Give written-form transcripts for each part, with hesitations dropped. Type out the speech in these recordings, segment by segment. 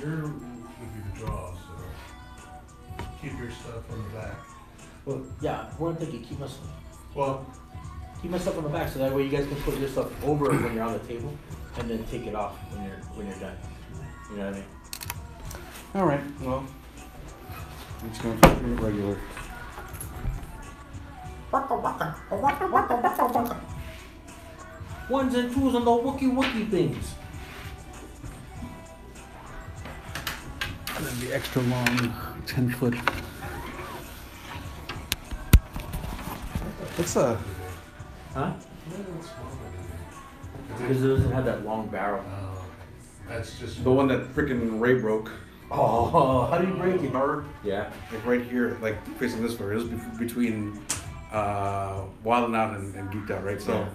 your would be the draw, so keep your stuff on the back. Well, yeah, we're thinking keep my stuff on the back so that way you guys can put your stuff over when you're on the table and then take it off when you're done. You know what I mean? All right. Well, I'm just going to treat it regular. Ones and twos on the wookie things. And then the extra long 10-foot. What's Huh? Because it doesn't have that long barrel. That's just the one that freaking Ray broke? Oh, how do you break it? Yeah, like right here, like facing this way. It was between Wild 'N Out and Geeked Out, right? So yeah.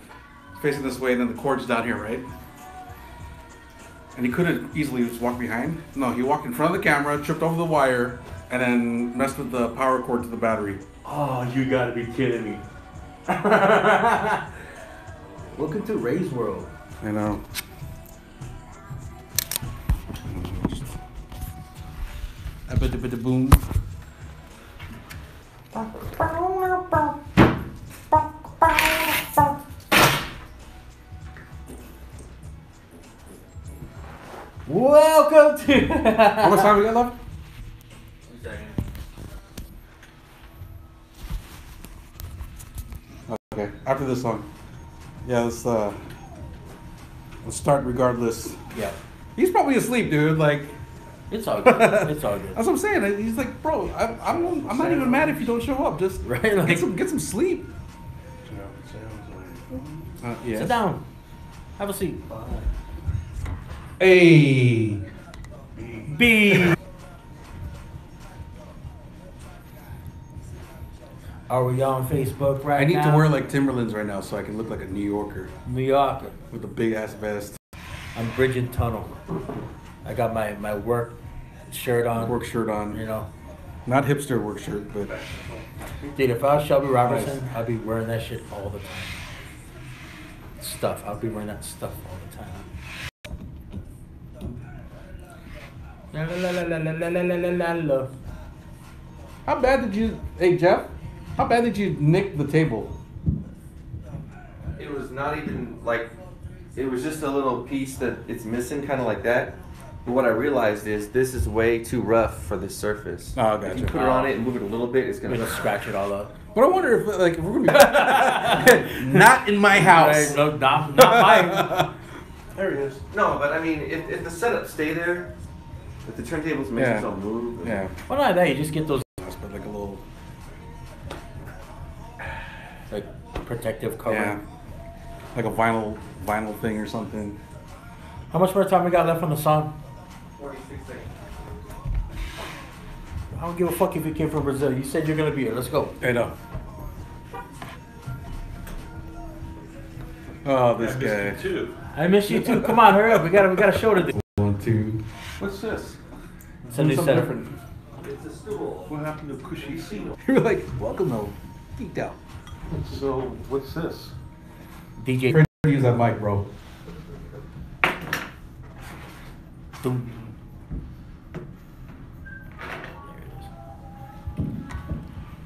Facing this way, and then the cord's down here, right? And he couldn't easily just walk behind. No, he walked in front of the camera, tripped over the wire, and then messed with the power cord to the battery. Oh, you gotta be kidding me. Welcome to Ray's world. I know. Boom. Welcome to. How much time we got left? 2 seconds. Okay, after this song. Yeah, let's start regardless. Yeah. He's probably asleep, dude. Like. It's all good. It's all good. That's what I'm saying. He's like, bro, I'm not even mad if you don't show up. Just right, like, get some sleep. Yes. Sit down. Have a seat. A. B. Are we on Facebook right now? I need to wear like Timberlands right now so I can look like a New Yorker. New Yorker. With a big ass vest. I'm bridging tunnel. I got my work shirt on. Work shirt on. You know. Not hipster work shirt, but. Dude, if I was Shelby Robertson, I'd be wearing that shit all the time. Stuff. I'd be wearing that stuff all the time. La la la la la la la la la. How bad did you, hey Jeff? How bad did you nick the table? It was not even like, it was just a little piece that it's missing, kind of like that. But what I realized is this is way too rough for this surface. Oh, gotcha. If you put it on it and move it a little bit, it's gonna scratch it all up. But I wonder if like if we're gonna be not in my house. No, not mine. there it is. No, but I mean, if the setup stay there, if the turntables make themselves move. Yeah. Well, not that you just get those But like a little. like protective cover. Yeah. Like a vinyl thing or something. How much more time we got left on the song? 46 seconds. I don't give a fuck if you came from Brazil. You said you're gonna be here. Let's go. I know. Oh, this guy. Too. I miss you too. Come on, hurry up. We got a show to do. 1, 2. What's this? Something different. It's a stool. What happened to Cushy Seal? You were like, welcome to Geeked Out. So what's this? DJ. Try to use that mic, bro. Doom.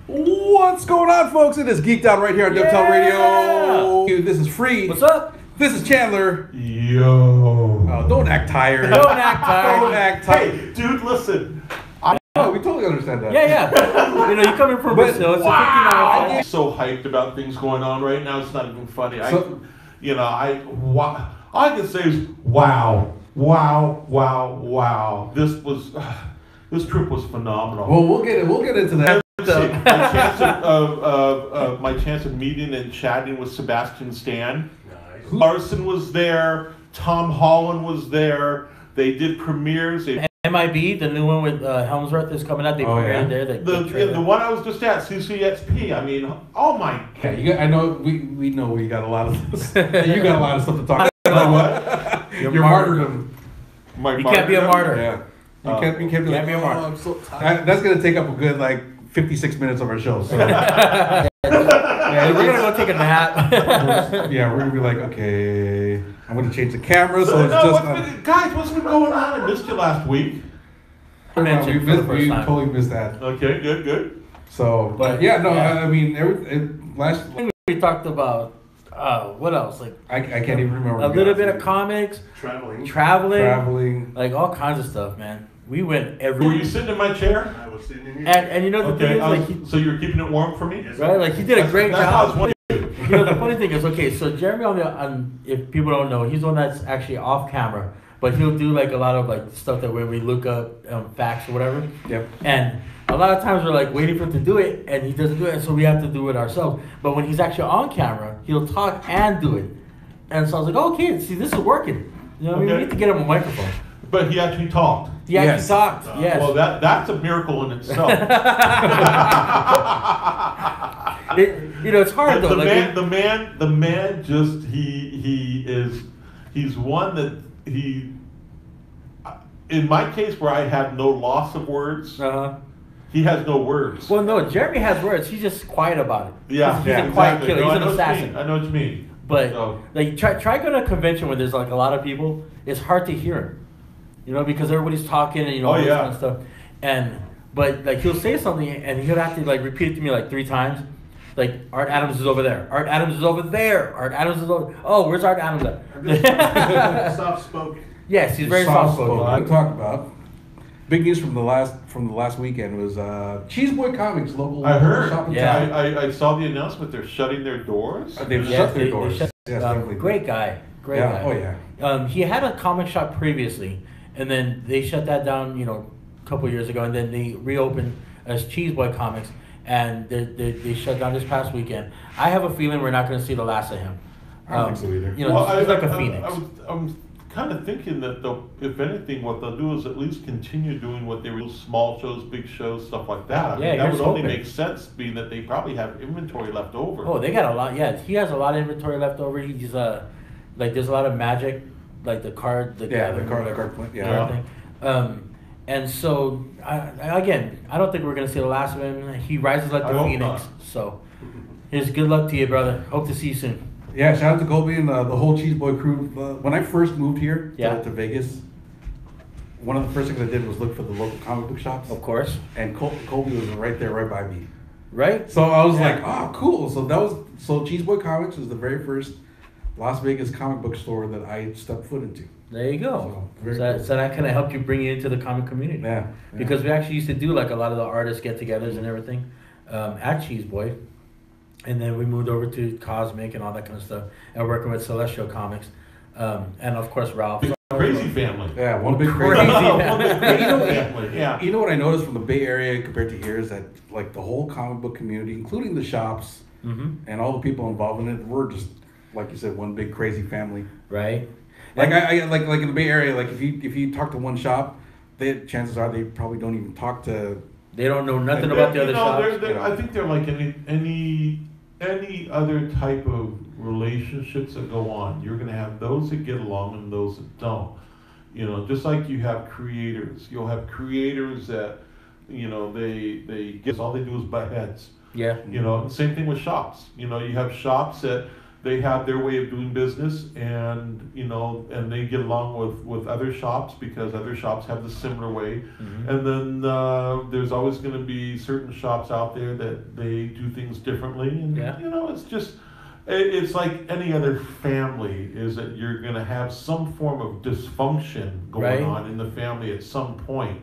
What's going on, folks? It is Geeked Out right here on Dubtail Radio. This is free. What's up? This is Chandler. Yo. Oh, don't act tired. Don't act tired. Don't act tired. Hey, dude, listen. Oh, we totally understand that. Yeah. You know, you're coming from Brazil. It's a $59. I'm so hyped about things going on right now. It's not even funny. All I can say is wow. This trip was phenomenal. Well, we'll get into that. My chance of meeting and chatting with Sebastian Stan. Nice. Larson was there. Tom Holland was there. They did premieres. MIB, the new one with Helmsworth is coming out. They premiered there. The one I was just at, CCXP. I mean, oh my. Yeah, I know we know you got a lot of you got a lot of stuff to talk about. What? Your martyrdom. You can't be a martyr. Yeah. You can't be a martyr. Oh, I'm so tired. That's gonna take up a good 56 minutes of our show. So. We're gonna go take a nap. Yeah, we're gonna be like, okay, I'm gonna change the camera, so it's guys, what's been going on? I missed you last week. mentioned for the first we time. totally missed that. Okay, good. So, but I mean, last We talked about what else? Like I can't even remember. a little bit of comics, traveling, like all kinds of stuff, man. We went everywhere. Were you sitting in my chair? I was sitting in your And you know the thing is, like, So you're keeping it warm for me? right? Like he did a great That's how I was job. wondering. You know, the funny thing is, okay, so Jeremy if people don't know, he's the one that's actually off camera, but he'll do like a lot of like stuff that where we look up facts or whatever. Yep. And a lot of times we're like waiting for him to do it, and he doesn't do it, and so we have to do it ourselves. But when he's actually on camera, he'll talk and do it. And so I was like, okay, see, this is working. You know, what I mean, we Okay. need to get him a microphone. But he actually talked. He actually Yes. talked. Yes. Well, that's a miracle in itself. You know, it's hard though. The man just he's one that in my case where I had no loss of words, he has no words. Well, no, Jeremy has words. He's just quiet about it. Yeah, he's a quiet exactly. killer. No, He's I an know what you assassin. mean. I know what you mean. But So- like, try going to a convention where there's like a lot of people. It's hard to hear him, you know, because everybody's talking and all this kind of stuff. But like he'll say something and he'll have to like repeat it to me like 3 times. Like Art Adams is over there. Art Adams is over there. Art Adams is over. Oh, where's Art Adams at? soft spoken. Yes, he's very soft spoken. I talk about big news from the last weekend was Cheese Boy Comics local. I heard. shop in Yeah. town. I saw the announcement. They're shutting their doors. They've Yes, shut their they doors. shut- Yes, definitely. great guy. Great Yeah, guy. oh, yeah. He had a comic shop previously, and then they shut that down, you know, a couple years ago, and then they reopened as Cheese Boy Comics, and they shut down this past weekend. I have a feeling we're not going to see the last of him. I don't think so either. You know, he's like a phoenix. I'm kind of thinking that if anything, what they'll do is at least continue doing what they were small shows, big shows, stuff like that. I mean, Yeah, that here's would only hoping. make sense, being that they probably have inventory left over. Oh, they got a lot. Yeah, he has a lot of inventory left over. He's like there's a lot of magic, like the card, the gathering, card point, yeah. everything. And so again, I don't think we're gonna see the last of him. He rises like I the hope phoenix. not. So, here's good luck to you, brother. Hope to see you soon. Yeah, shout out to Colby and the whole Cheese Boy crew. When I first moved here Yeah. to Vegas, one of the first things I did was look for the local comic book shops. Of course, And Colby was right there, right by me. right? So I was Yeah. like, oh, cool. So Cheese Boy Comics was the very first Las Vegas comic book store that I stepped foot into. There you go. So, very So, cool. so that kind of helped you bring you into the comic community. Yeah. Because we actually used to do like a lot of the artist get-togethers and everything at Cheese Boy, and then we moved over to Cosmic and all that kind of stuff, and working with Celestial Comics, and of course Ralph. Crazy family. Yeah, one big Crazy. crazy. One big crazy You know, family. Yeah. You know what I noticed from the Bay Area compared to here is that like the whole comic book community, including the shops Mm-hmm. and all the people involved in it, we're just like you said, one big crazy family. Right. Like I like in the Bay Area, like if you talk to one shop, chances are they probably don't even talk to. They don't know nothing about the You other know, shops. they're- I think they're like any other type of relationships that go on. You're going to have those that get along and those that don't. You know, just like you have creators. You'll have creators that, you know, they get all they do is butt heads. Yeah. You know, and same thing with shops. You know, you have shops that they have their way of doing business, and you know, and they get along with other shops because other shops have the similar way. Mhm. And then there's always going to be certain shops out there that they do things differently, and Yeah. you know, it's just it's like any other family. Is that you're going to have some form of dysfunction going Right. on in the family at some point.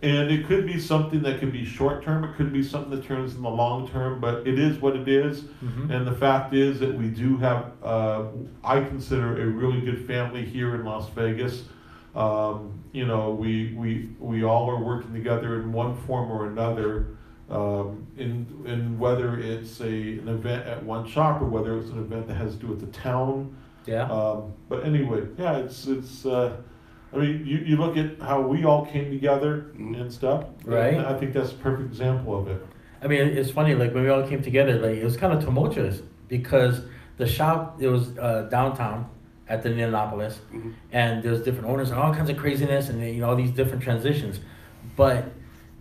And it could be something that could be short term, it could be something that turns in the long term, but it is what it is. Mhm. And the fact is that we do have, I consider a really good family here in Las Vegas. You know, we all are working together in one form or another, in whether it's an event at one shop or whether it's an event that has to do with the town. Yeah. But anyway, yeah, it's I mean, you look at how we all came together and stuff. Right. And I think that's a perfect example of it. I mean, it's funny, like when we all came together, like it was kind of tumultuous because the shop, it was downtown at the Indianapolis, Mhm. and there's different owners and all kinds of craziness and you know all these different transitions. But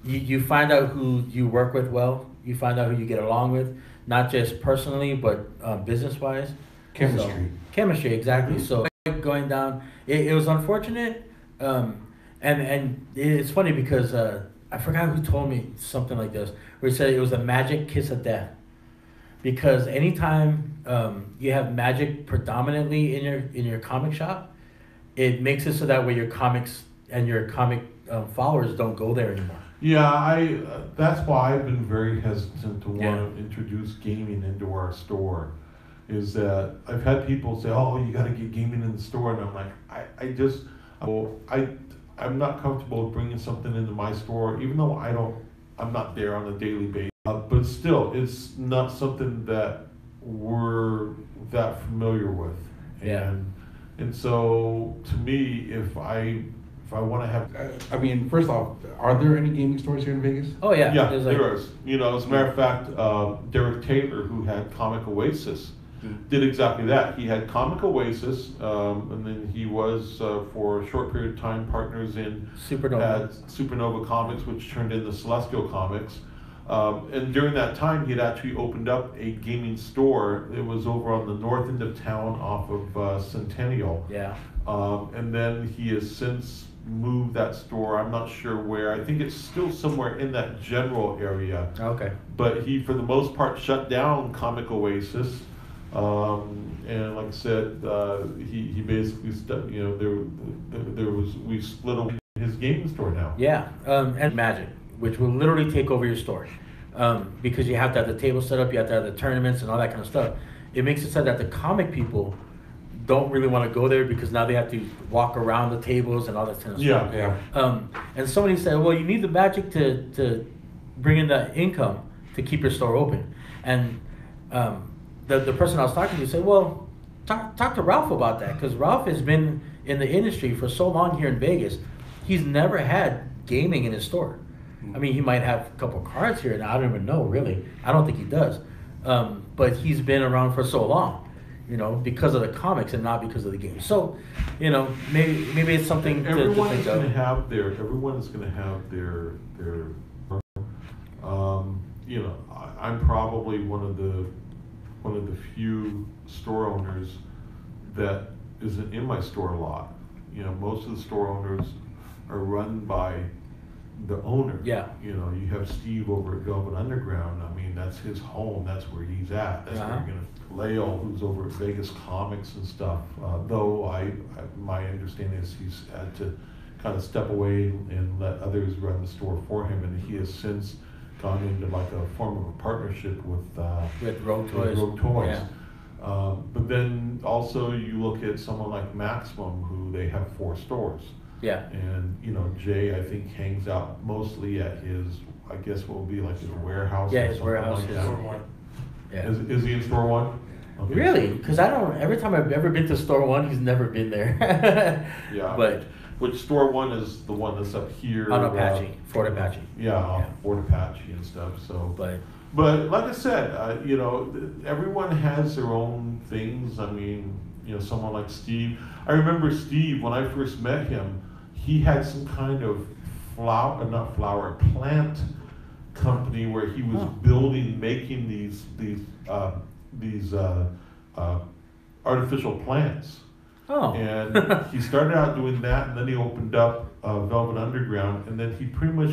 you find out who you work with well, you find out who you get along with, not just personally but business wise. Chemistry. Chemistry, exactly. So going down, it was unfortunate. And it's funny because I forgot who told me something like this, where he said it was a magic kiss of death. Because anytime you have magic predominantly in your comic shop, it makes it so that way your comics and your comic followers don't go there anymore. Yeah, that's why I've been very hesitant to want to introduce gaming into our store. Is that I've had people say, "Oh, you got to get gaming in the store," and I'm like, I'm not comfortable with bringing something into my store, even though I'm not there on a daily basis. But still, it's not something that we're that familiar with. And so to me, if I want to have, I mean, first off, are there any gaming stores here in Vegas? Oh yeah, yeah, there is. You know, as a matter of fact, Derek Taylor, who had Comic Oasis, did exactly that. He had Comic Oasis, and then he was for a short period of time partners in Supernova Comics, which turned into Celestial Comics. And during that time, he had actually opened up a gaming store. It was over on the north end of town off of Centennial. Yeah. And then he has since moved that store. I'm not sure where. I think it's still somewhere in that general area. Okay. But he, for the most part, shut down Comic Oasis. And like I said, he basically, we split up his gaming store now. Yeah. And Magic, which will literally take over your store. Because you have to have the table set up, you have to have the tournaments and all that kind of stuff. It makes it so that the comic people don't really want to go there because now they have to walk around the tables and all that kind of stuff. Yeah. And somebody said, well, you need the Magic to bring in the income to keep your store open. And the person I was talking to said, well, talk to Ralph about that, because Ralph has been in the industry for so long here in Vegas. He's never had gaming in his store. I mean, he might have a couple cards here, and I don't even know, really. I don't think he does. But he's been around for so long, you know, because of the comics and not because of the games. So, you know, maybe it's something to think of. Everyone is going to have their you know, I'm probably one of the few store owners that isn't in my store a lot. You know, most of the store owners are run by the owner. Yeah. You know, you have Steve over at Velvet Underground. I mean, that's his home. That's where he's at. That's where you're going to Leo, who's over at Vegas Comics and stuff. Though my understanding is he's had to kind of step away and let others run the store for him, and he has since gone into like a form of a partnership with Rogue Toys. Yeah. But then also you look at someone like Maximum, who they have 4 stores. Yeah. And, you know, Jay, I think, hangs out mostly at his, I guess what would be like his warehouse. Yeah, or his warehouse. like Store one. Yeah. Is he in store 1? Okay. Really? Because every time I've ever been to store 1, he's never been there. Yeah. But which store 1 is the one that's up here? On Apache, Fort Apache. Yeah, Fort Apache and stuff. So. But like I said, you know, everyone has their own things. I mean, you know, someone like Steve. I remember Steve, when I first met him, he had some kind of plant company where he was making these artificial plants. Oh. And he started out doing that, and then he opened up Velvet Underground, and then he pretty much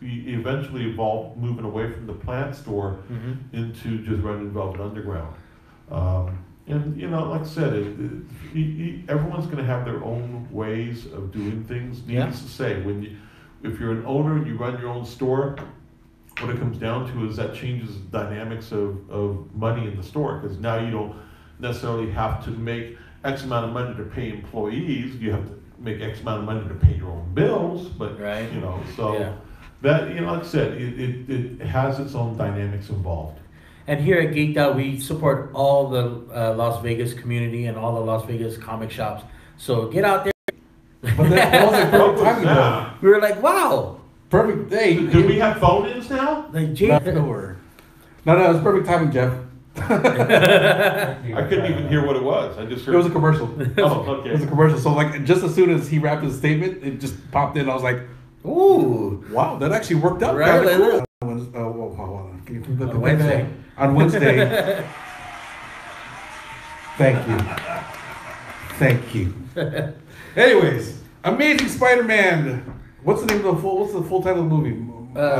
he eventually evolved, moving away from the plant store into just running Velvet Underground. And, you know, like I said, everyone's going to have their own ways of doing things. Needless to say, if you're an owner and you run your own store, what it comes down to is that changes the dynamics of money in the store, because now you don't necessarily have to make X amount of money to pay employees. You have to make X amount of money to pay your own bills. But, you know, so that, you know, like I said, it has its own dynamics involved. And here at Geeked Out, we support all the Las Vegas community and all the Las Vegas comic shops. So get out there. But that was a perfect timing, though. We were like, wow. Perfect day. Do we have phone-ins now? Like, No, it was perfect timing, Jeff. I couldn't even hear what it was. I just heard. It was a commercial. Oh, okay. It was a commercial. So, like, just as soon as he wrapped his statement, it just popped in. I was like, ooh, wow, that actually worked out. Right. Cool. Hold on. Can you flip the Wednesday. On Wednesday. Thank you. Anyways, Amazing Spider-Man. What's the name of the full title of the movie?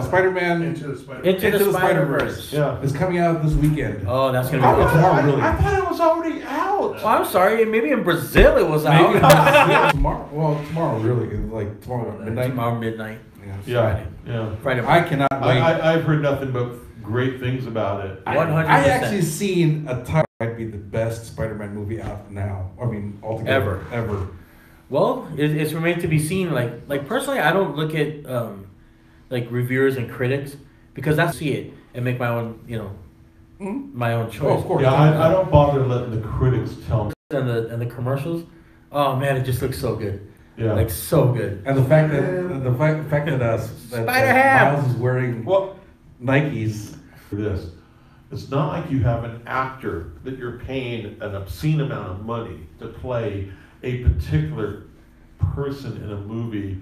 Spider-Man Into the Spider-Verse. Into the Spider-Verse. Yeah. It's coming out this weekend. Oh, that's gonna be good. Tomorrow, really. I thought it was already out. Oh, I'm sorry. Maybe in Brazil it was out. Yeah, tomorrow. Well, tomorrow really. Like tomorrow midnight. Tomorrow midnight. Yeah. Yeah. Friday. I cannot wait. I've heard nothing but great things about it. 100%. I actually seen a time might be the best Spider-Man movie out now. I mean, altogether. Ever. Well, it's remained to be seen. Like personally, I don't look at like reviewers and critics because I see it and make my own, my own choice. Oh, of course. Yeah, I don't bother letting the critics tell me. And the commercials, oh man, it just looks so good. Yeah. Like so good. And the fact that Spider-Ham Miles is wearing Nikes. For this, it's not like you have an actor that you're paying an obscene amount of money to play a particular person in a movie.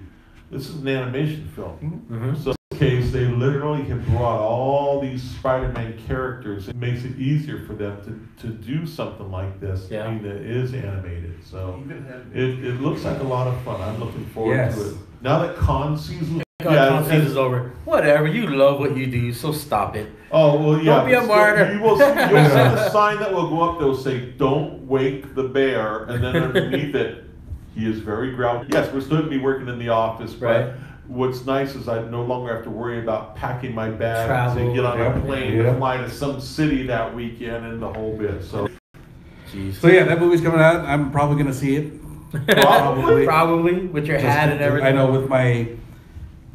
This is an animation film. Mm-hmm. So in this case, they literally have brought all these Spider-Man characters. It makes it easier for them to do something like this. Yeah. I mean, that is animated. So Even had- it looks like a lot of fun. I'm looking forward Yes. to it. Now that con season, Con season's over. Whatever. You love what you do, so stop it. oh well, yeah. Don't be a but martyr. You'll see a sign that will go up. They'll say, "Don't wake the bear," and then underneath it, he is very grouchy. Yes, we're still going to be working in the office, but Right. what's nice is I no longer have to worry about packing my bag Travel. to get on a plane Yeah. to fly to some city that weekend and the whole bit. So Jeez. So yeah, that movie's coming out. I'm probably gonna see it. Probably with your hat and everything. I know with my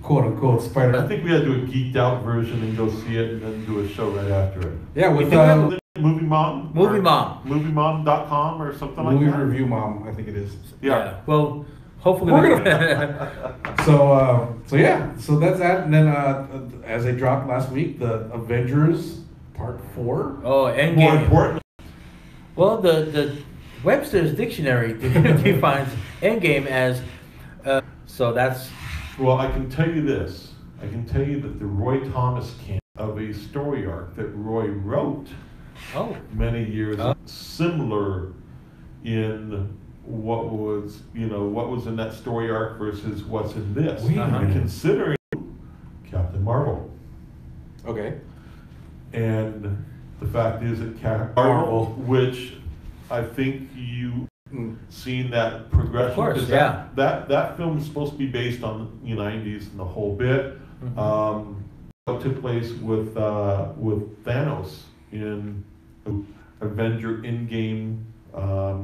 quote unquote I Spider. think we had to do a geeked out version and go see it and then do a show right after it. Yeah, with Movie Mom? Movie Or Mom. Moviemom.com or something like movie that? review mom, I think it is. Yeah. Well, hopefully. So that's that. And then as they dropped last week, the Avengers Part 4. Oh, More Endgame. important, Well, the Webster's Dictionary defines Endgame as. So that's. well, I can tell you this. I can tell you that the Roy Thomas camp of a story arc that Roy wrote Oh. many years similar in what was in that story arc versus what's in this. Wait a minute. Considering Captain Marvel. Okay. And the fact is that Captain Marvel. Marvel, which I think you seen that progression. Of course, 'cause yeah. That film is supposed to be based on the 90s and the whole bit. Mhm. What took place with Thanos in Avenger Endgame,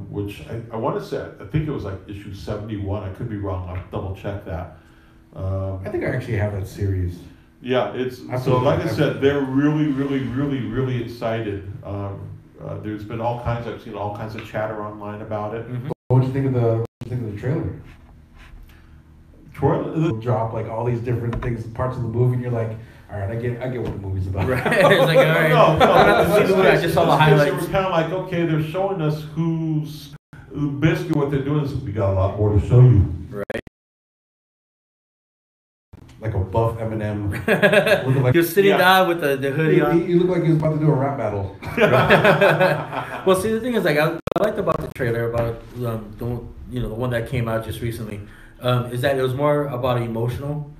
which I want to say, I think it was like issue 71. I could be wrong. I'll double check that. I think I actually have that series. Yeah, it's so Absolutely. like I said, they're really excited. There's been I've seen all kinds of chatter online about it. What do you think of the trailer? It'll drop like all these different things, parts of the movie, and you're like, all right, I get what the movie's about. Right. It's like, all right. No, I don't have to see the movie, I just saw the They highlights. were kind of like, okay, they're showing us basically what they're doing is we got a lot more to show you. Right. Like a buff Eminem. Looking like, You're sitting down with the hoodie on. you look like he was about to do a rap battle. Well, see, the thing is, like, I liked about the trailer about the one that came out just recently, is that it was more about emotional.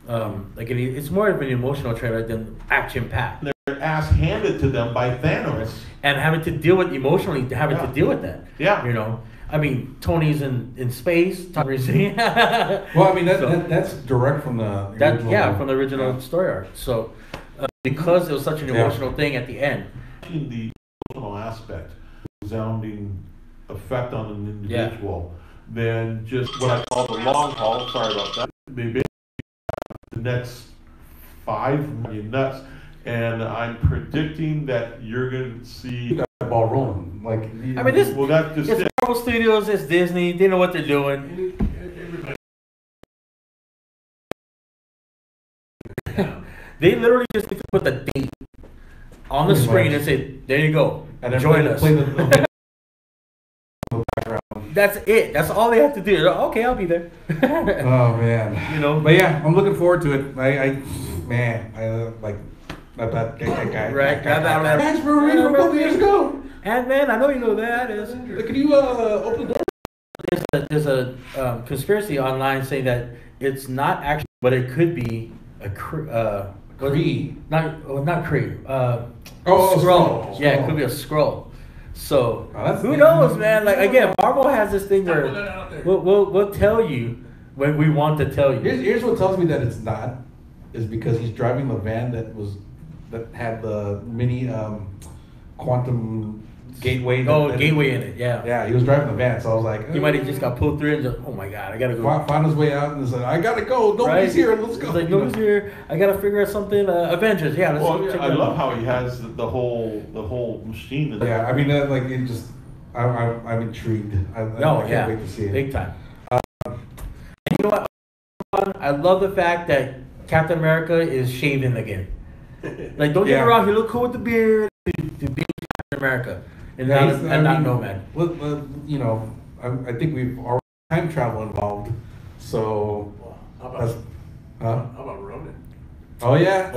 It's more of an emotional trailer than action packed. Their ass handed to them by Thanos. And having to deal with emotionally, having to deal with that. Yeah. You know, I mean, Tony's in space. Tony's Well, I mean that's direct from the original. from the original story arc. So because it was such an emotional thing at the end. The emotional aspect, resounding effect on an individual, than just what I call the long haul. Sorry about that. They basically have the next 5 million nuts, and I'm predicting that you're going to see. Got the ball rolling. Like I mean, this. Well, that's just It's it. Marvel Studios. It's Disney. They know what they're doing. They literally just need to put the date on the Pretty screen much. and say, "There you go. and then Join us." play the That's it. That's all they have to do. They're like, okay, I'll be there. Oh man. You know. But yeah, I'm looking forward to it. I like that guy. Right. That's Marie from a couple years ago. And man, I know you know who that is. Can you open the door? there's a conspiracy online saying that it's not actually, but it could be a Kree. Not Kree. Skrull. Yeah, it could be a Skrull. So Oh, who knows, man? Like again, Marvel has this thing where we'll tell you when we want to tell you. Here's what tells me that it's not, is because he's driving the van that had the mini quantum gateway. Gateway in it, yeah. Yeah, he was driving the van, so I was like, He might have just got pulled through and just, oh my god, I gotta go. Found his way out and said, I gotta go. Nobody's here. Let's go. He's like, nobody's here. I gotta figure out something. Avengers, yeah. Let's Well, check I that love out. how he has the whole machine. Yeah, I mean, like it just, I'm intrigued. I can't wait to see it. Big time. And you know what? I love the fact that Captain America is shaving again. Like, don't get me wrong, he look cool with the beard to be Captain America and not Nomad. Well, you know, I think we've already time travel involved, so. How about Ronin? Oh yeah.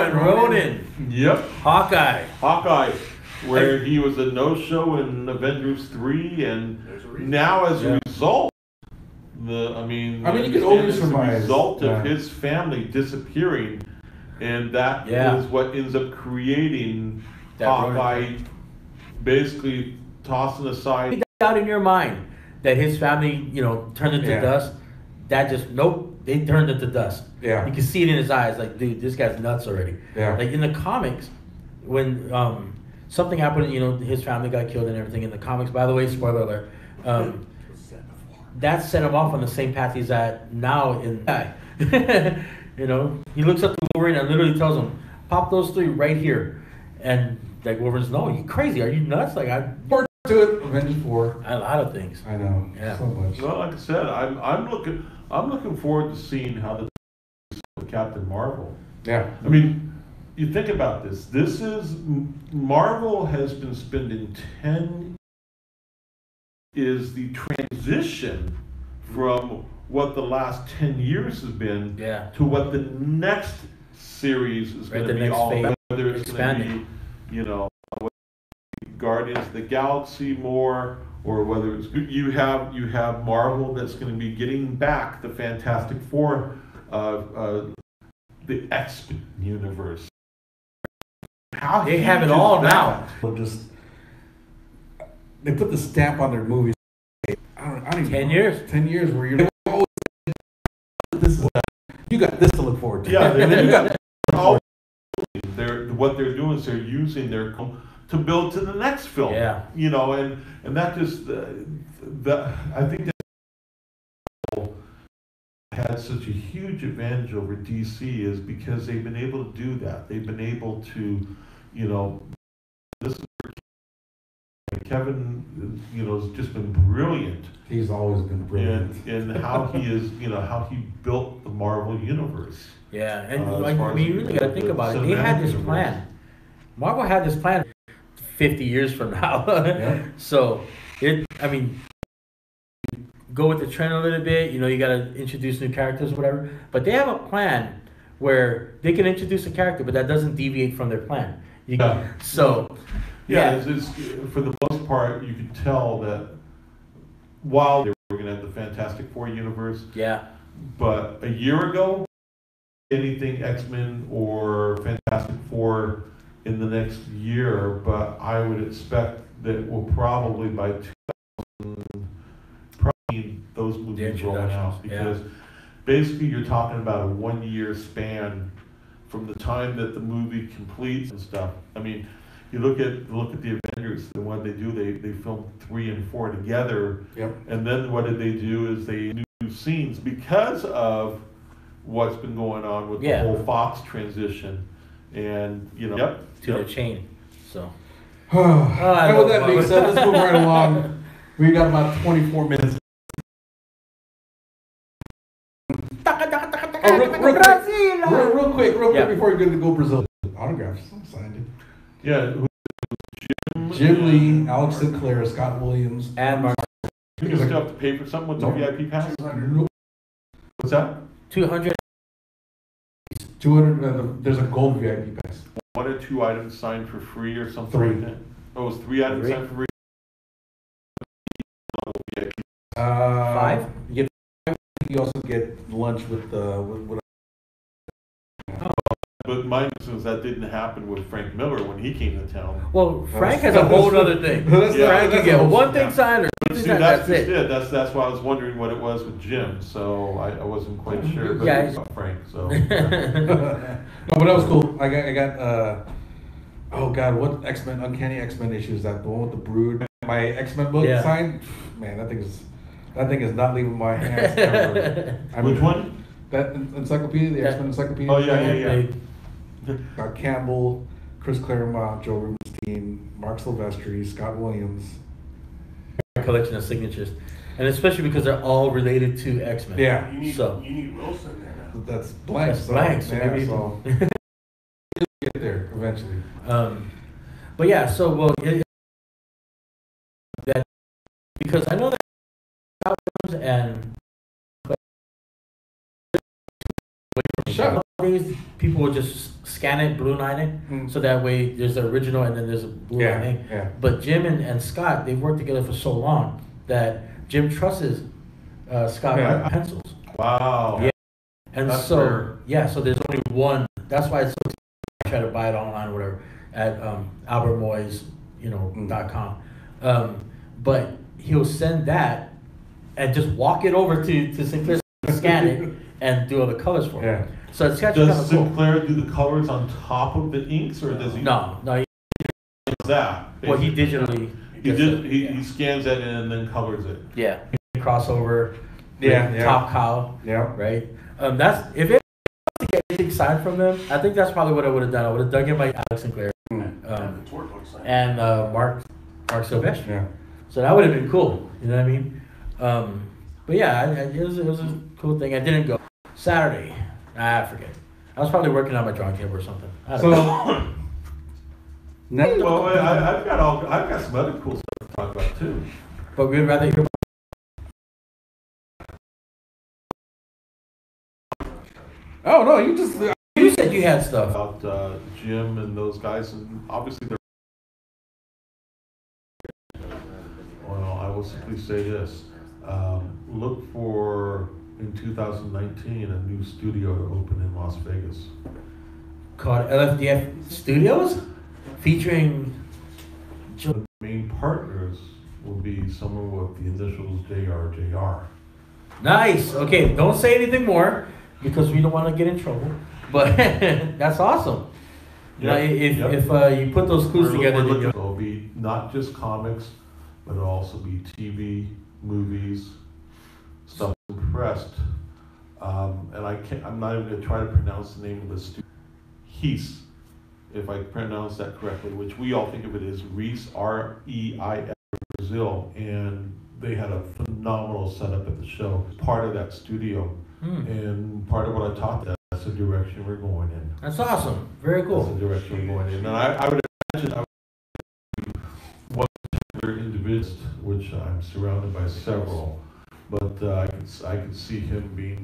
And Ronin. Yep. Hawkeye, where he was a no-show in Avengers 3, and There's a reason. now as a result, you can only surmise. As a result of his family disappearing, and that is what ends up creating That Hawkeye basically tossing aside. You doubt in your mind that his family, turned into dust. That just they turned into dust. Yeah. You can see it in his eyes, like, dude, this guy's nuts already. Yeah. Like in the comics, when something happened, his family got killed and everything in the comics. By the way, spoiler alert. That set him off on the same path he's at now in guy. He looks up to Wolverine and literally tells him, "Pop those 3 right here." And like Wolverine's, "No, you crazy? Are you nuts?" Like Part to it, Avengers 4. a lot of things. I know. Yeah. So much. Well, like I said, I'm looking forward to seeing how the Captain Marvel. Yeah. I mean, you think about this. This is Marvel has been spending 10 is the transition from what the last 10 years has been to what the next series is going to be all about. Whether it's going to be, Guardians of the Galaxy more, or whether it's you have Marvel that's going to be getting back the Fantastic Four, the X universe. How they have it all now. They put the stamp on their movies. I don't even 10 know. years. 10 years where you're like, oh, you got this to look forward to. Yeah, what they're doing is they're using their to build to the next film. Yeah. And that just I think that had such a huge advantage over DC is because they've been able to do that. They've been able to, this is Kevin, has just been brilliant. He's always been brilliant. In how he is, how he built the Marvel universe. Yeah, and you really got to think about it. They had this plan. Marvel had this plan 50 years from now. So, go with the trend a little bit. You got to introduce new characters or whatever. But they have a plan where they can introduce a character, but that doesn't deviate from their plan. It's, for the most part, you could tell that while they were going to have the Fantastic Four universe, but a year ago, anything X-Men or Fantastic Four in the next year, but I would expect that we'll probably by 2000, those movies rolling out, because basically you're talking about a 1 year span from the time that the movie completes and stuff. I mean, you look at the Avengers, the one they do, they film 3 and 4 together, and then what did they do is they do scenes because of what's been going on with the whole Fox transition, and to the chain. So, and with that being said, let's move right along. We got about 24 minutes. Real quick, before we go Brazil. Autographs, signed it. Yeah. Jim Lee, Alex Sinclair, Scott Williams, and Mark. You still have to pay for something with the VIP pass? What's that? 200. 200. There's a gold VIP pass. 1 or 2 items signed for free or something like that. Oh, it was 3 items signed for free. 5? You get 5. You also get lunch with But my instance, that didn't happen with Frank Miller when he came to town. Well, Frank has a whole other thing. Frank can get one thing signed or two things signed, that's it. That's why I was wondering what it was with Jim, so I wasn't quite sure. But Yeah, it was about Frank, so. No, but that was cool. I got oh God, what X-Men, Uncanny X-Men issue is that? The one with the Brood? My X-Men book signed? Man, that thing is not leaving my hands ever. Which one? That encyclopedia, the X-Men encyclopedia. Oh, yeah. Got Campbell, Chris Claremont, Joe Rubenstein, Mark Silvestri, Scott Williams. Collection of signatures, and especially because they're all related to X-Men. Yeah. You need Wilson there now. That's blank. That's blank. So maybe so it'll get there eventually. But yeah, so that because I know that and nowadays people will just scan it, blue line it, so that way there's the original and then there's a blue lining. Yeah. But Jim and Scott, they've worked together for so long that Jim trusts Scott with pencils. Wow. Yeah. And That's so rare. so there's only one. That's why it's so I try to buy it online or whatever at albertmoyes, .com. But he'll send that and just walk it over to Sinclair, scan it, and do all the colors for him. Yeah. So it's actually kind Does of cool. Sinclair do the colors on top of the inks, or does he? No, He does that. well, he digitally. He scans that in and then colors it. Yeah. Crossover. Yeah. Top cow. Yeah. Right. That's if it to get anything signed from them, I think that's probably what I would have done. I would have dug in by Alex Sinclair and Mark Silvestri. Yeah. So that would have been cool. You know what I mean? But yeah, it was a cool thing. I didn't go Saturday. I forget. I was probably working on my drawing table or something. I don't know. Well, I've got some other cool stuff to talk about too. But we'd rather hear. Oh no, you said you had stuff about Jim and those guys, and obviously they're. Well, I will simply say this: look for in 2019 a new studio to open in Las Vegas called LFDF Studios, featuring. The main partners will be someone with the initials JRJR. Nice. Okay, don't say anything more because we don't want to get in trouble. But that's awesome. If you put those clues together, then it'll be not just comics, but it'll also be TV, movies, stuff impressed. And I'm not even going to try to pronounce the name of the studio. Heis, if I pronounce that correctly, which we all think of it as Reis, R-E-I-S, Brazil, and they had a phenomenal setup at the show. Part of that studio, and part of what I taught them. That's the direction we're going in. That's awesome. Very cool. That's the direction we're going in, and I would imagine one particular individual, which I'm surrounded by several, but I could see him being,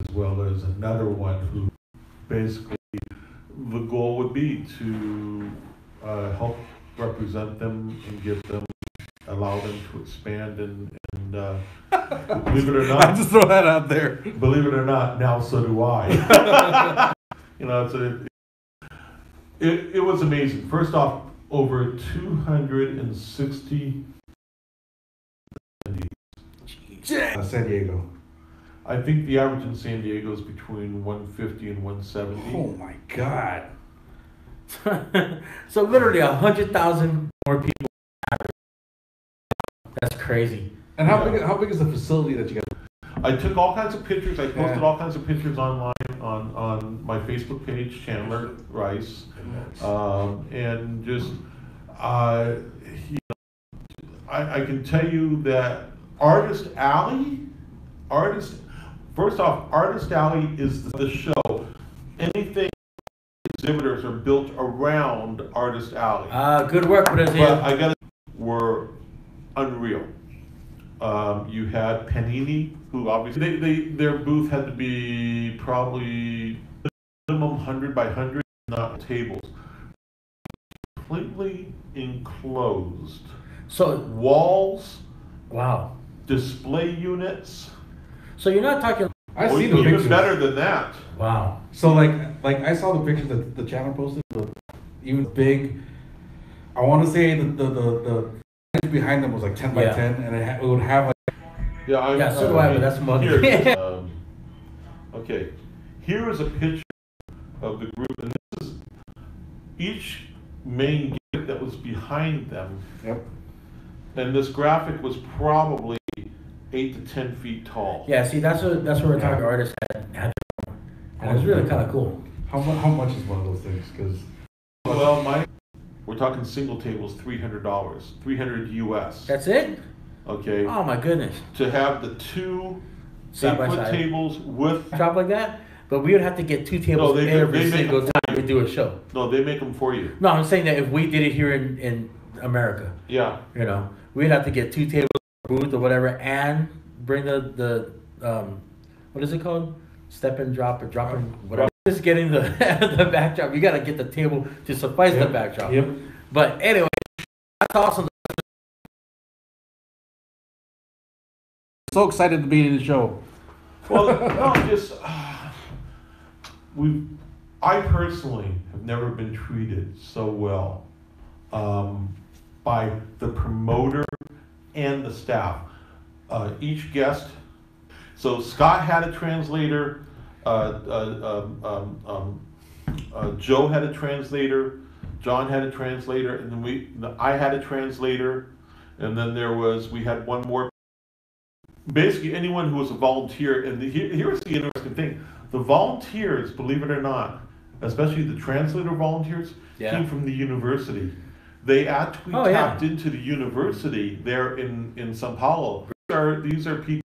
as well as another one who basically. The goal would be to help represent them and allow them to expand and believe it or not. I just throw that out there. Believe it or not, now so do I. It was amazing. First off, over 260. San Diego. I think the average in San Diego is between 150 and 170. Oh my God. So literally 100,000 more people. That's crazy. And how big is the facility that you got? I took all kinds of pictures. I posted all kinds of pictures online on my Facebook page, Chandler Rice, and just I can tell you that Artist Alley. First off, Artist Alley is the show. Anything exhibitors are built around Artist Alley. Good work, Brazil. But I got were unreal. You had Panini, who obviously their booth had to be probably minimum 100 by 100, not tables. Completely enclosed. So walls. Wow. display units. So you're not talking. I see the even pictures. better than that. Wow. So like I saw the pictures that the channel posted, but even big. I want to say the behind them was like 10 by 10, and it would have like. Yeah, so do I, but that's money. Okay, here is a picture of the group, and this is each main gate that was behind them. Yep. And this graphic was probably 8 to 10 feet tall. Yeah, see, that's where a target artist had, and it was really kind of cool. How much is one of those things? Because well, we're talking single tables, $300, $300 US. That's it? Okay. Oh my goodness. To have the two Side by 8-foot side. tables with Drop like that? But we would have to get two tables every single time we do a show. No, they make them for you. No, I'm saying that if we did it here in America, Yeah. you know, we'd have to get two tables, booth or whatever, and bring the what is it called? Step and drop or drop and whatever. Just getting the the backdrop. You gotta get the table to suffice the backdrop. Yep. But anyway, that's awesome. So excited to be in the show. Well, no, just I personally have never been treated so well by the promoter and the staff. Each guest. So Scott had a translator. Joe had a translator. John had a translator, and then I had a translator, and then we had one more. Basically, anyone who was a volunteer, and here's the interesting thing: the volunteers, believe it or not, especially the translator volunteers, came from the university. They actually tapped into the university there in Sao Paulo. These are people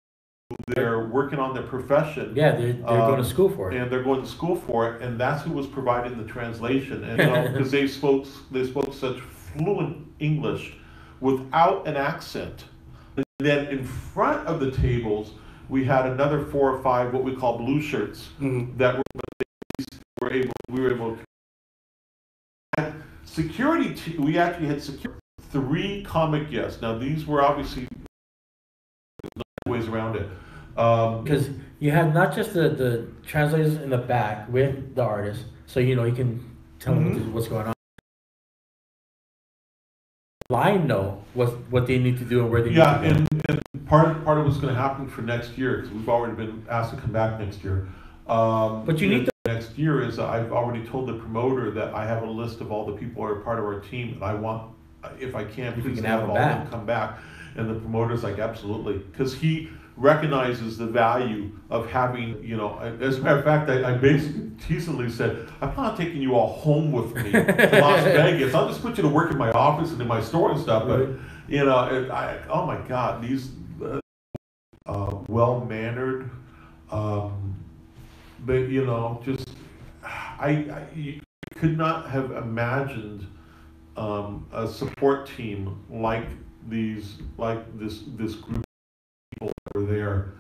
that are working on their profession. Yeah, they're going to school for it. And they're going to school for it, and that's who was providing the translation. And because they spoke such fluent English without an accent. And then in front of the tables, we had another 4 or 5 what we call blue shirts that we were able to. Security. We actually had 3 comic guests. Now these were obviously ways around it. Because you had not just the translators in the back with the artists, so you can tell them what's going on. Line know what they need to do and where they need to go. And part of what's going to happen for next year, because we've already been asked to come back next year. But you need to. Next year is I've already told the promoter that I have a list of all the people who are part of our team, and I want, if I can, please have all of them come back. And the promoter's like, absolutely, because he recognizes the value of having, as a matter of fact, I basically teasingly said, I'm not taking you all home with me to Las Vegas. I'll just put you to work in my office and in my store and stuff. But, oh my God, these well-mannered, but, I could not have imagined a support team like this group of people that were there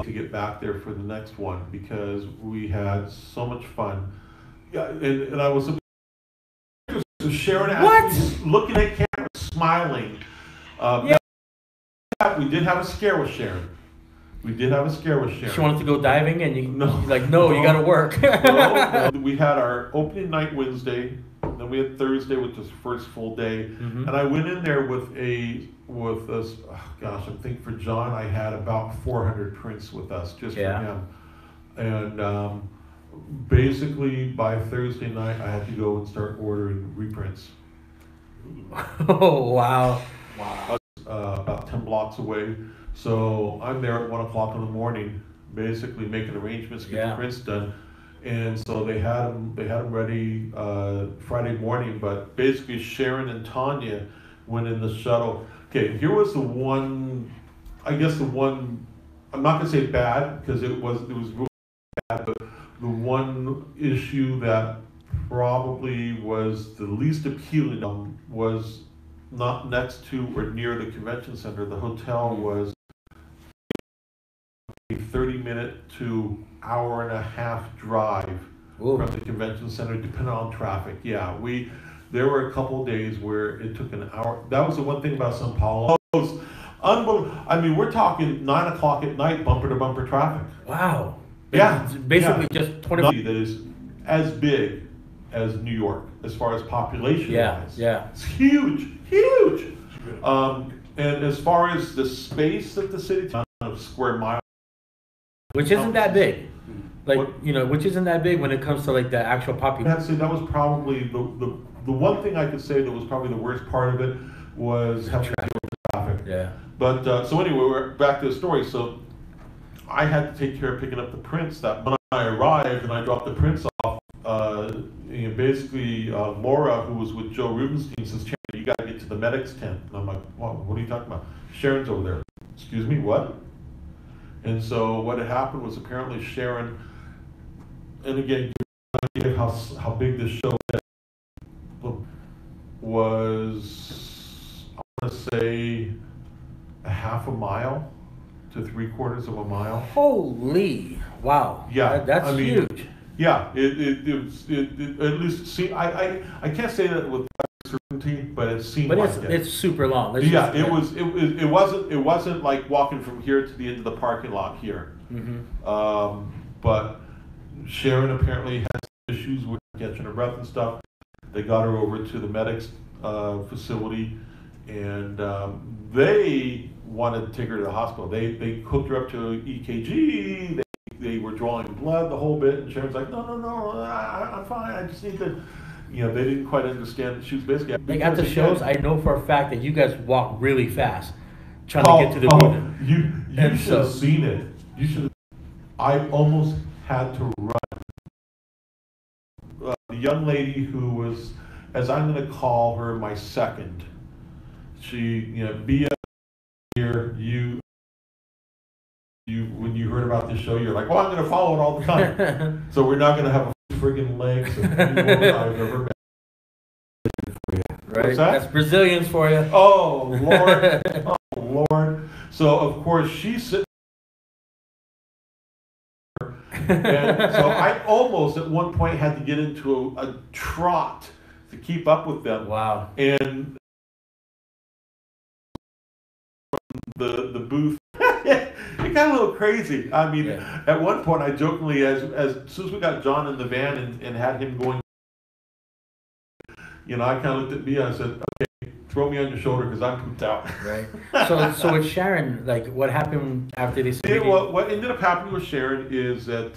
to get back there for the next one, because we had so much fun. Yeah, and I was Sharon actually looking at camera, smiling. We did have a scare with Sharon. She wanted to go diving, and you're like, no, you got to work. No. We had our opening night Wednesday. Then we had Thursday, which was the first full day, and I went in there with us. I'm thinking for John, I had about 400 prints with us just for him, and basically by Thursday night, I had to go and start ordering reprints. Oh wow! About 10 blocks away, so I'm there at 1 o'clock in the morning, basically making arrangements to get the prints done. And so they had them ready Friday morning, but basically Sharon and Tanya went in the shuttle. Okay, here was the one, I'm not gonna say bad, because it was really bad, but the one issue that probably was the least appealing was not next to or near the convention center. The hotel was a 30-minute to hour and a half drive from the convention center, depending on traffic. Yeah, there were a couple of days where it took an hour. That was the one thing about Sao Paulo. Unbelievable. I mean, we're talking 9 o'clock at night, bumper to bumper traffic. Wow. Yeah. It's basically just 20. That is as big as New York as far as population wise. Yeah. It's huge, huge. And as far as the space that the city of square mile, which isn't that big. Like, What? you know, which isn't that big when it comes to like the actual I population. have to say that was probably the one thing I could say that was probably the worst part of it was having to deal with traffic. Yeah. But so anyway, we're back to the story. So I had to take care of picking up the prints. That when I arrived and I dropped the prints off, you know, basically Laura, who was with Joe Rubenstein, says, "Sharon, you got to get to the medics tent." And I'm like, "Well, what are you talking about?" "Sharon's over there." "Excuse me, what?" And so what had happened was apparently Sharon, and again, how big this show was, I want to say, a half a mile to 3/4 of a mile. Holy, wow. Yeah, That's I mean, huge. Yeah, it at least see I can't say that with certainty, but it seemed But like it's super long. Let's yeah, just- it wasn't like walking from here to the end of the parking lot here. Mhm. But Sharon apparently had some issues with catching her breath and stuff. They got her over to the medics facility, and they wanted to take her to the hospital. They hooked her up to EKG. They were drawing blood the whole bit, and Sharon's like, no, I'm fine. I just need to, you know, they didn't quite understand. She was basically Like at the shows, I know for a fact that you guys walk really fast trying to get to the booth. You should have seen it. You should. I almost had to run. The young lady who was, as I'm going to call her, my second. She, you know, Bia, here, you, when you heard about this show, you're like, well, I'm going to follow it all the time. So we're not going to have a friggin' legs of anyone I've ever met. Right? What's that? That's Brazilians for you. Oh, Lord. Oh, Lord. So, of course, she's sitting. And so I almost at one point had to get into a trot to keep up with them. Wow. And the booth, it got a little crazy. I mean, at one point I jokingly, as soon as we got John in the van and had him going, you know, I kind of looked at me and I said, okay, throw me on your shoulder because I'm pooped out. Right. So with Sharon, like, what happened after this? Yeah, what ended up happening with Sharon is that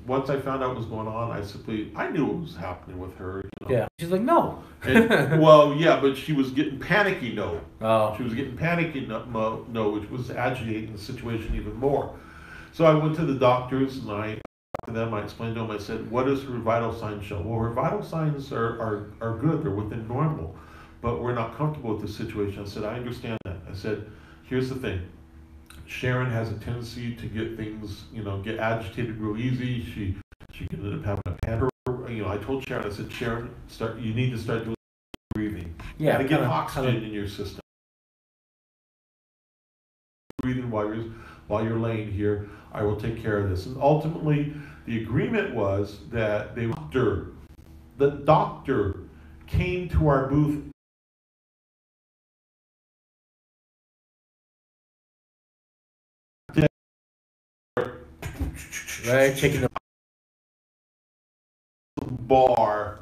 once I found out what was going on, I knew what was happening with her. You know? Yeah. She's like, no. And, well, yeah, but she was getting panicky. No. Oh. She was getting panicky. No, which was agitating the situation even more. So I went to the doctors and I talked to them. I explained to them. I said, "What does her vital signs show?" "Well, her vital signs are good. They're within normal, but we're not comfortable with the situation." I said, "I understand that." I said, "Here's the thing. Sharon has a tendency to get things, you know, get agitated real easy. She can end up having a panic. You know, I told Sharon, I said, Sharon, you need to start doing breathing. Yeah. To get oxygen in your system. Breathing while you're laying here. I will take care of this." And ultimately, the agreement was that the doctor came to our booth. Right, taking the bar.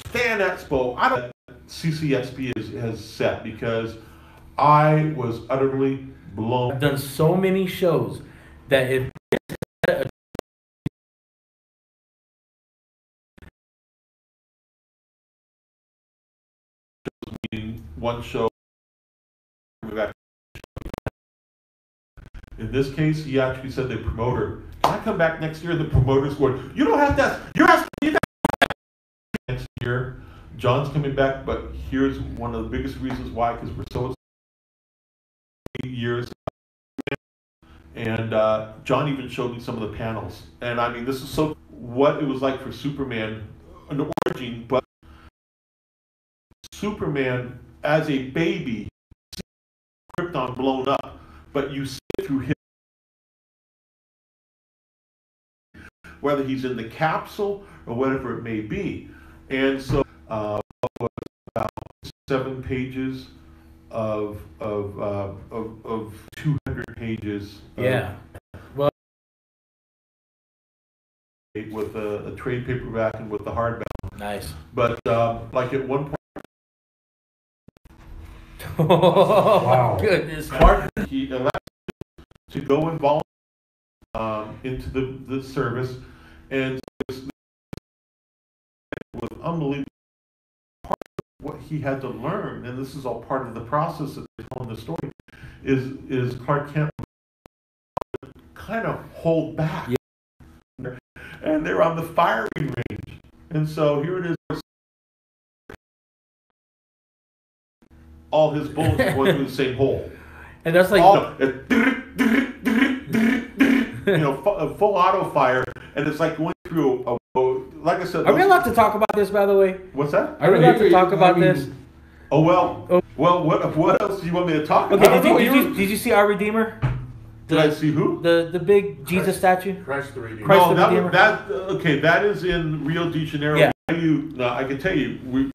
Fan Expo, I don't CCXP has set because I was utterly blown. I've done so many shows that if One show. In this case, he actually said the promoter, "Can I come back next year?" The promoter's going, "You don't have to. You're asking me that." Next year, John's coming back, but here's one of the biggest reasons why, because we're so 8 years. And John even showed me some of the panels. And I mean, this is so what it was like for Superman, an origin, but Superman as a baby, Krypton blown up, but you see it through him, whether he's in the capsule or whatever it may be. And so was about 7 pages of 200 pages. Yeah. Well, with a trade paperback and with the hardback. nice. But like at one point, Wow. Goodness. Clark, he elected to go and volunteer into the service, and this was unbelievable. Part of what he had to learn, and this is all part of the process of telling the story, is Clark Kent kind of hold back. Yeah. And they're on the firing range, and so here it is. All his bullets going through the same hole. And that's like a full auto fire, and it's like going through a like I said. Are we allowed to talk about this, by the way? What's that? Are we allowed to talk about this? Oh well. Well, what else do you want me to talk Okay, about? did you see our Redeemer? Did I see who? The big Jesus statue? Christ the Redeemer. Christ No, the Redeemer? that is in Rio de Janeiro. Yeah. I can tell you, we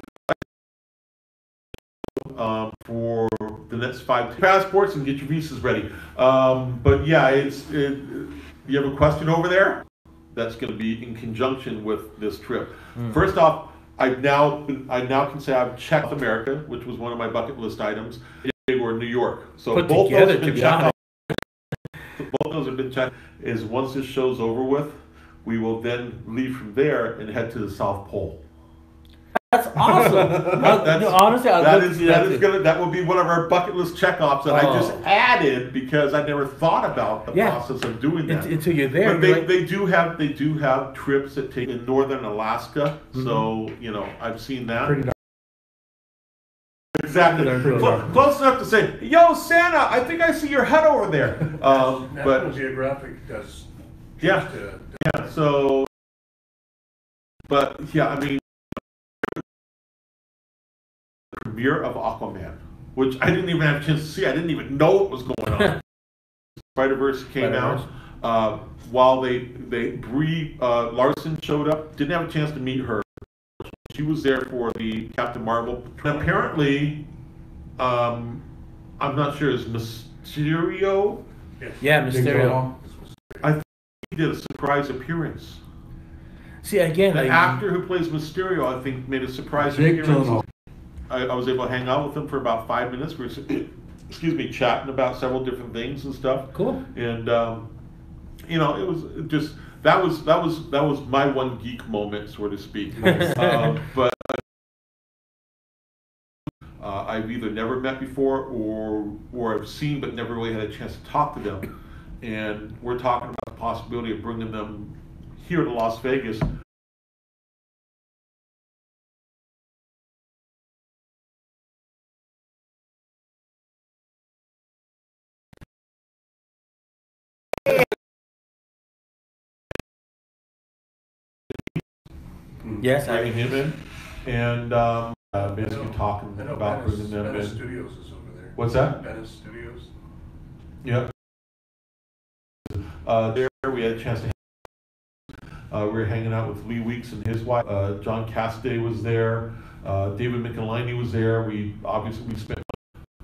for the next 5 passports and get your visas ready. But yeah, you have a question over there? That's going to be in conjunction with this trip. First off, I now can say I've checked America, which was one of my bucket list items, or New York. So Put both together, those have been to be checked honest. Both those have been checked. Is once this show's over with, we will then leave from there and head to the South Pole. That's awesome. Honestly, that will be one of our bucket list checkoffs that I just added because I never thought about the process of doing that until you're there. But they do have trips that take in northern Alaska, so I've seen that. Exactly. Close enough to say, "Yo, Santa, I think I see your hut over there." National Geographic does. Yeah. So, but yeah, I mean. Premiere of Aquaman, which I didn't even have a chance to see. I didn't even know what was going on. Spider-Verse came out while Brie Larson showed up. Didn't have a chance to meet her. She was there for the Captain Marvel. And apparently, I'm not sure, is Mysterio? Yeah, Mysterio. I think he did a surprise appearance. See, again, the actor who plays Mysterio, I think, made a surprise appearance. I was able to hang out with him for about 5 minutes. We were, chatting about several different things and stuff. Cool. And it was just that was my one geek moment, so to speak. But I've either never met before or I've seen but never really had a chance to talk to them. And we're talking about the possibility of bringing them here to Las Vegas. Yes, bringing him in, and basically talking about bringing them Venice in. Studios is over there. What's that? Venice Studios. Yeah. There we had a chance to. We were hanging out with Lee Weeks and his wife. John Cassidy was there. David Michelini was there. We spent.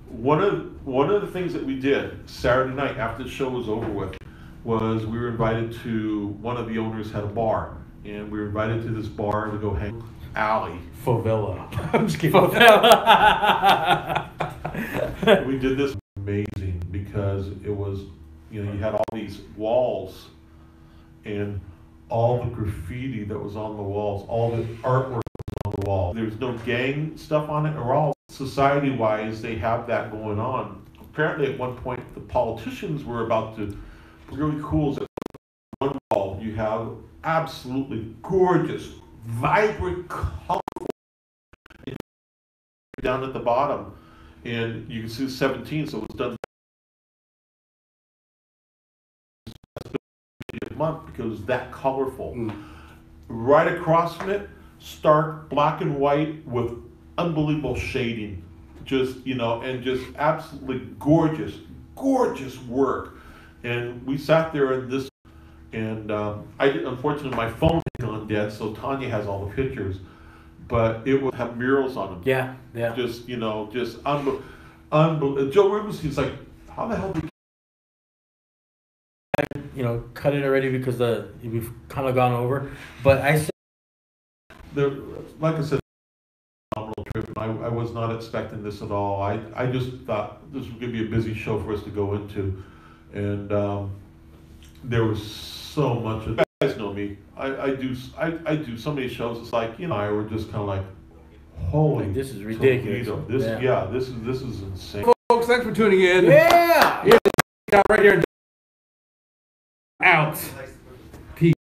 One of the things that we did Saturday night after the show was over with was we were invited to one of the owners had a bar. And we were invited to this bar to go hang alley. Favela. I'm just kidding. We did this amazing because it was, you had all these walls and all the graffiti that was on the walls, all the artwork on the wall. There's no gang stuff on it, or all society-wise they have that going on. Apparently at one point the politicians were about to really cool. One wall you have absolutely gorgeous, vibrant, colorful. Down at the bottom, and you can see 17, so it's done a month because it's that colorful. Right across from it, stark black and white with unbelievable shading, and just absolutely gorgeous work. And we sat there in this. And unfortunately, my phone had gone dead, so Tanya has all the pictures. but it would have murals on them. Yeah, yeah. Just unbelievable. Joe Rimsky's like, how the hell did cut it already because we've kind of gone over. But I said, like I said, phenomenal trip. I was not expecting this at all. I just thought this was going to be a busy show for us to go into, and there was so much. You guys know me. I do so many shows. It's like I were just kind of like, holy, this is ridiculous. Toledo. This is insane. Folks, thanks for tuning in. Yeah. Right here. Out.